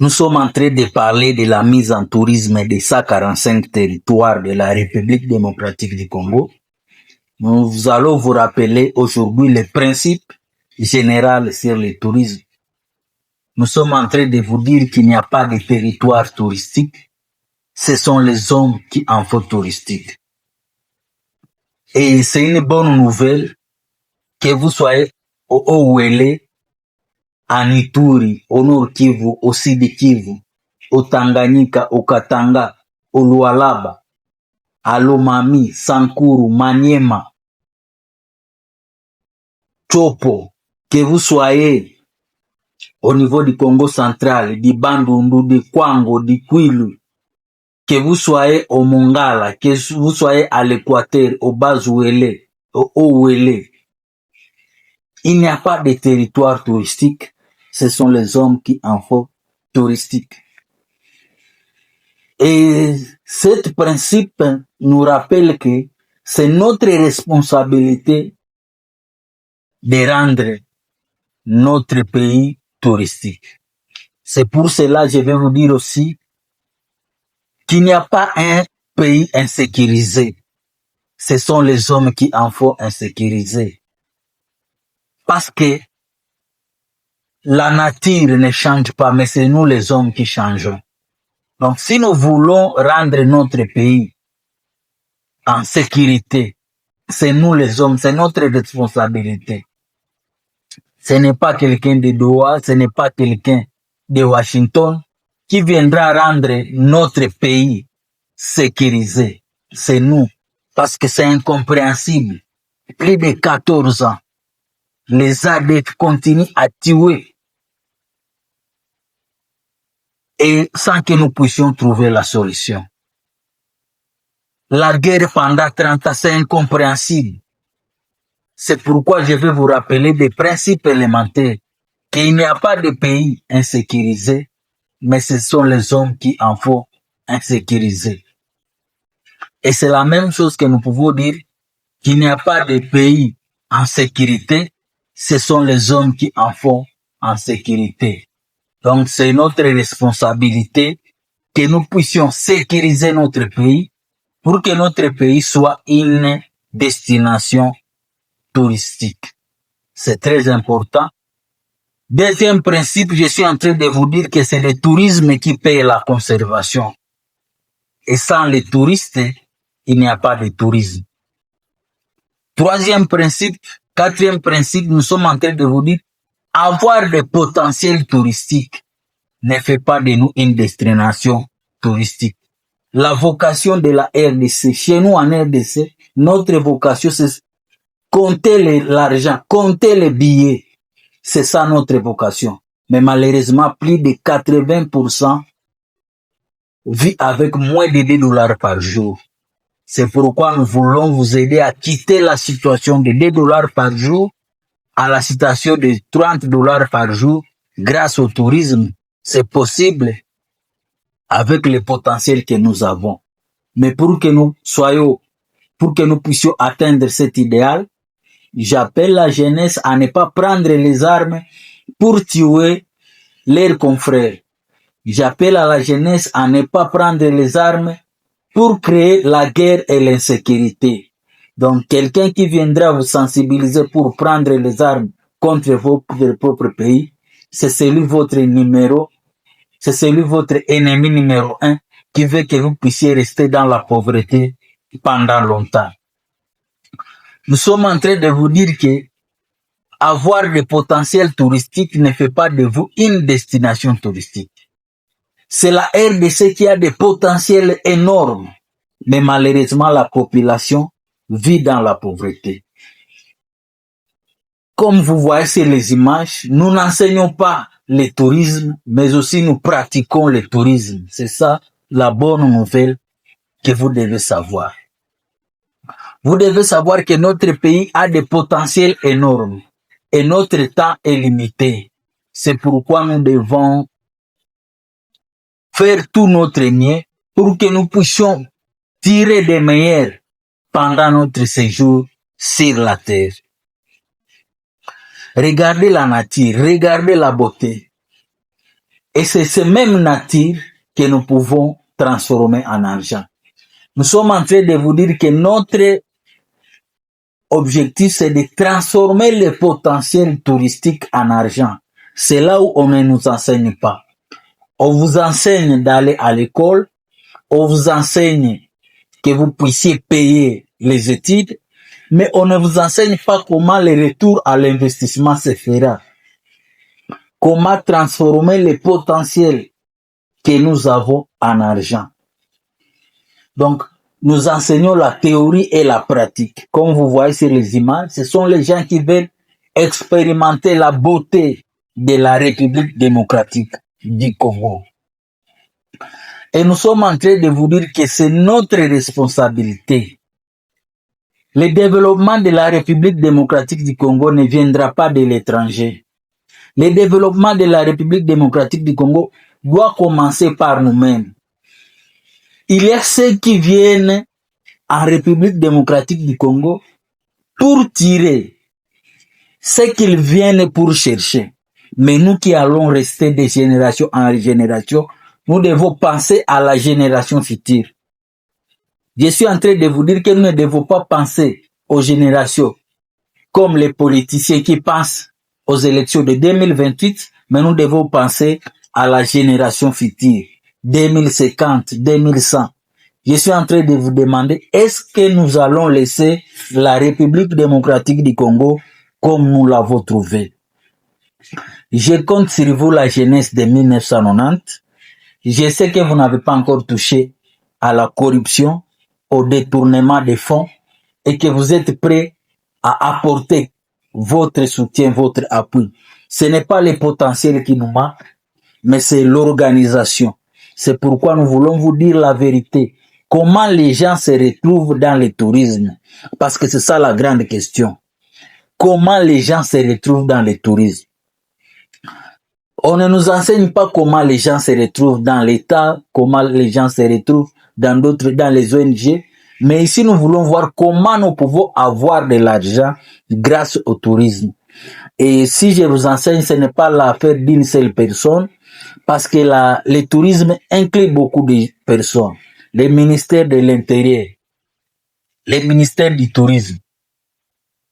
Nous sommes en train de parler de la mise en tourisme des 145 territoires de la République démocratique du Congo. Nous allons vous rappeler aujourd'hui les principes généraux sur le tourisme. Nous sommes en train de vous dire qu'il n'y a pas de territoire touristique. Ce sont les hommes qui en font touristique. Et c'est une bonne nouvelle que vous soyez au Ouele, à Ituri, au Nord Kivu, au Sud Kivu, au Tanganyika, au Katanga, au Lualaba, à Lomami, Sankuru, Maniema, Chopo, que vous soyez au niveau du Congo central, du Bandundu, du Kwango, du Kwilu, que vous soyez au Mongala, que vous soyez à l'Équateur, au Bazouele, au Ouele. Il n'y a pas de territoire touristique, ce sont les hommes qui en font touristique. Et ce principe nous rappelle que c'est notre responsabilité de rendre notre pays touristique. C'est pour cela que je vais vous dire aussi qu'il n'y a pas un pays insécurisé. Ce sont les hommes qui en font insécuriser. Parce que la nature ne change pas, mais c'est nous les hommes qui changeons. Donc si nous voulons rendre notre pays en sécurité, c'est nous les hommes, c'est notre responsabilité. Ce n'est pas quelqu'un de Doha, ce n'est pas quelqu'un de Washington qui viendra rendre notre pays sécurisé. C'est nous, parce que c'est incompréhensible. Plus de 14 ans, les ADF continuent à tuer et sans que nous puissions trouver la solution. La guerre pendant 30 ans, c'est incompréhensible. C'est pourquoi je vais vous rappeler des principes élémentaires, qu'il n'y a pas de pays insécurisé, mais ce sont les hommes qui en font insécuriser. Et c'est la même chose que nous pouvons dire, qu'il n'y a pas de pays en sécurité, ce sont les hommes qui en font en sécurité. Donc c'est notre responsabilité que nous puissions sécuriser notre pays pour que notre pays soit une destination touristique. C'est très important. Deuxième principe, je suis en train de vous dire que c'est le tourisme qui paye la conservation. Et sans les touristes, il n'y a pas de tourisme. Troisième principe, quatrième principe, nous sommes en train de vous dire, avoir des potentiels touristiques ne fait pas de nous une destination touristique. La vocation de la RDC, chez nous en RDC, notre vocation c'est compter l'argent, compter les billets. C'est ça notre vocation. Mais malheureusement, plus de 80% vit avec moins de $2 par jour. C'est pourquoi nous voulons vous aider à quitter la situation de $2 par jour à la situation de $30 par jour grâce au tourisme. C'est possible avec le potentiel que nous avons. Mais pour que nous puissions atteindre cet idéal, j'appelle la jeunesse à ne pas prendre les armes pour tuer leurs confrères. J'appelle à la jeunesse à ne pas prendre les armes pour créer la guerre et l'insécurité. Donc, quelqu'un qui viendra vous sensibiliser pour prendre les armes contre votre propre pays, c'est celui votre ennemi numéro 1 qui veut que vous puissiez rester dans la pauvreté pendant longtemps. Nous sommes en train de vous dire que avoir le potentiel touristique ne fait pas de vous une destination touristique. C'est la RDC qui a des potentiels énormes, mais malheureusement la population vit dans la pauvreté. Comme vous voyez sur les images, nous n'enseignons pas le tourisme, mais aussi nous pratiquons le tourisme. C'est ça la bonne nouvelle que vous devez savoir. Vous devez savoir que notre pays a des potentiels énormes et notre temps est limité. C'est pourquoi nous devons faire tout notre mieux pour que nous puissions tirer des meilleurs pendant notre séjour sur la terre. Regardez la nature, regardez la beauté. Et c'est cette même nature que nous pouvons transformer en argent. Nous sommes en train de vous dire que notre objectif, c'est de transformer le potentiel touristique en argent. C'est là où on ne nous enseigne pas. On vous enseigne d'aller à l'école, on vous enseigne que vous puissiez payer les études, mais on ne vous enseigne pas comment le retour à l'investissement se fera. Comment transformer le potentiel que nous avons en argent. Donc, nous enseignons la théorie et la pratique. Comme vous voyez sur les images, ce sont les gens qui veulent expérimenter la beauté de la République démocratique du Congo. Et nous sommes en train de vous dire que c'est notre responsabilité. Le développement de la République démocratique du Congo ne viendra pas de l'étranger. Le développement de la République démocratique du Congo doit commencer par nous-mêmes. Il y a ceux qui viennent en République démocratique du Congo pour tirer ce qu'ils viennent pour chercher. Mais nous qui allons rester de génération en génération, nous devons penser à la génération future. Je suis en train de vous dire que nous ne devons pas penser aux générations comme les politiciens qui pensent aux élections de 2028, mais nous devons penser à la génération future, 2050, 2100. Je suis en train de vous demander, est-ce que nous allons laisser la République démocratique du Congo comme nous l'avons trouvée? Je compte sur vous, la jeunesse de 1990. Je sais que vous n'avez pas encore touché à la corruption, au détournement des fonds, et que vous êtes prêts à apporter votre soutien, votre appui. Ce n'est pas le potentiel qui nous manque, mais c'est l'organisation. C'est pourquoi nous voulons vous dire la vérité. Comment les gens se retrouvent dans le tourisme? Parce que c'est ça la grande question. Comment les gens se retrouvent dans le tourisme? On ne nous enseigne pas comment les gens se retrouvent dans l'État, comment les gens se retrouvent dans les ONG. Mais ici, nous voulons voir comment nous pouvons avoir de l'argent grâce au tourisme. Et si je vous enseigne, ce n'est pas l'affaire d'une seule personne, parce que le tourisme inclut beaucoup de personnes. Le ministère de l'Intérieur, le ministère du Tourisme,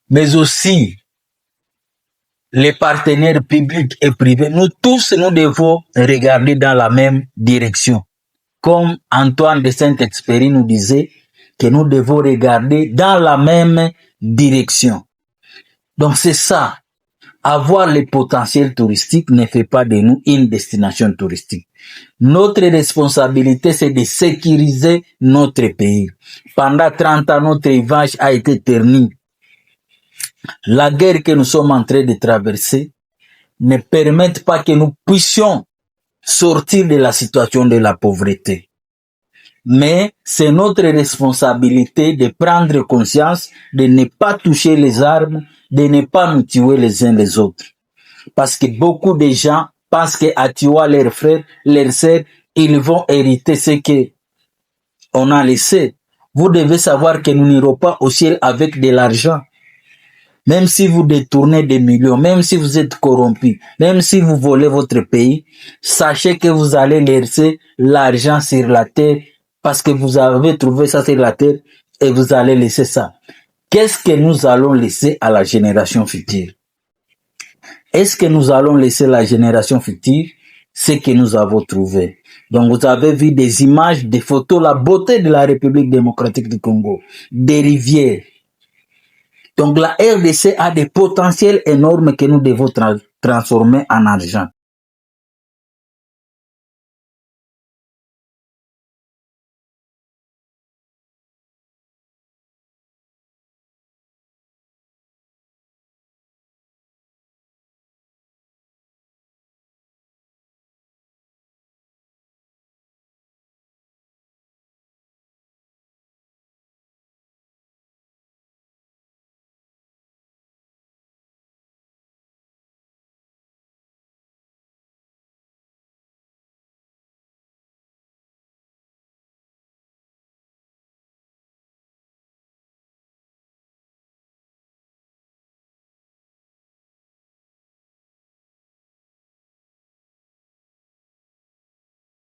mais aussi les partenaires publics et privés. Nous tous, nous devons regarder dans la même direction. Comme Antoine de Saint-Exupéry nous disait, que nous devons regarder dans la même direction. Donc c'est ça. Avoir le potentiel touristique ne fait pas de nous une destination touristique. Notre responsabilité, c'est de sécuriser notre pays. Pendant 30 ans, notre image a été ternie. La guerre que nous sommes en train de traverser ne permet pas que nous puissions sortir de la situation de la pauvreté. Mais c'est notre responsabilité de prendre conscience, de ne pas toucher les armes, de ne pas nous tuer les uns les autres. Parce que beaucoup de gens pensent qu'à tuer leurs frères, leurs sœurs, ils vont hériter ce qu'on a laissé. Vous devez savoir que nous n'irons pas au ciel avec de l'argent. Même si vous détournez des millions, même si vous êtes corrompu, même si vous volez votre pays, sachez que vous allez laisser l'argent sur la terre parce que vous avez trouvé ça sur la terre et vous allez laisser ça. Qu'est-ce que nous allons laisser à la génération future? Est-ce que nous allons laisser la génération future ce que nous avons trouvé? Donc vous avez vu des images, des photos, la beauté de la République démocratique du Congo, des rivières. Donc la RDC a des potentiels énormes que nous devons transformer en argent.